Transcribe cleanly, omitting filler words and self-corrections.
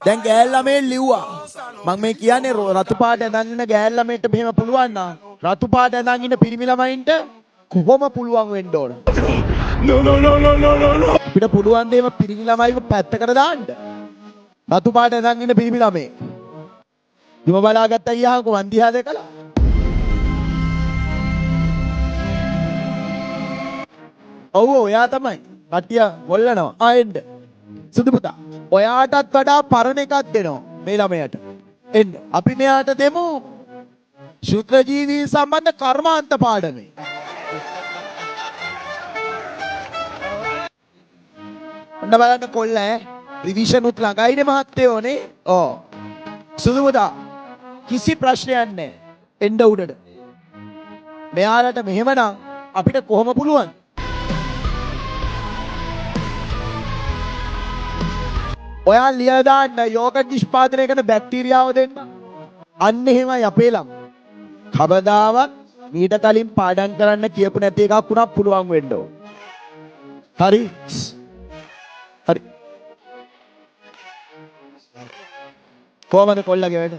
දැන් ගෑල් ළමේ ලිව්වා. මම මේ කියන්නේ රතු පාට ඇඳන් ඉන්න ගෑල් ළමයට මෙහෙම පුළුවන් නම් රතු පාට ඇඳන් ඉන්න පිරිමි ළමයින්ට කොහොම පුළුවන් වෙන්න ඕන? අපිට පුළුවන් දේම පිරිමි ළමයිව පැත්තකට දාන්න. රතු පාට ඇඳන් ඉන්න පිරිමි ළමේ. දිම බලාගත්තා ගියාකෝ මන් දිහා දැකලා. ඔව් ඔයා තමයි. කට්ටිය ගොල්ලනවා. ආයෙන්න. සුදු පුතා. ඔයාටත් වඩා පරණ එකක් දෙනවා මේ ළමයට. එන්න. අපි මෙයාට දෙමු ශුද්‍ර ජීවී සම්බන්ධ කර්මාන්ත පාඩමේ. ඔන්න බලන්න කොල්ල රිවිෂන් උත් ළඟයිනේ මහත්තයෝනේ. ඔව්. සුදු පුතා කිසි ප්‍රශ්නයක් නැහැ. එන්න උඩට. මෙයාලට මෙහෙමනම් අපිට කොහොම පුළුවන්? ඔයා ලියලා දාන්න යෝගට් නිෂ්පාදනය කරන බැක්ටීරියාව දෙන්න. අන්න එහෙමයි අපේ ළම. කවදාවත් මීට කලින් පාඩම් කරන්න කියපු නැති එකක් උනත් පුළුවන් වෙන්න ඕන. හරි? හරි. කොහමද කොල්ලගේ වැඩ?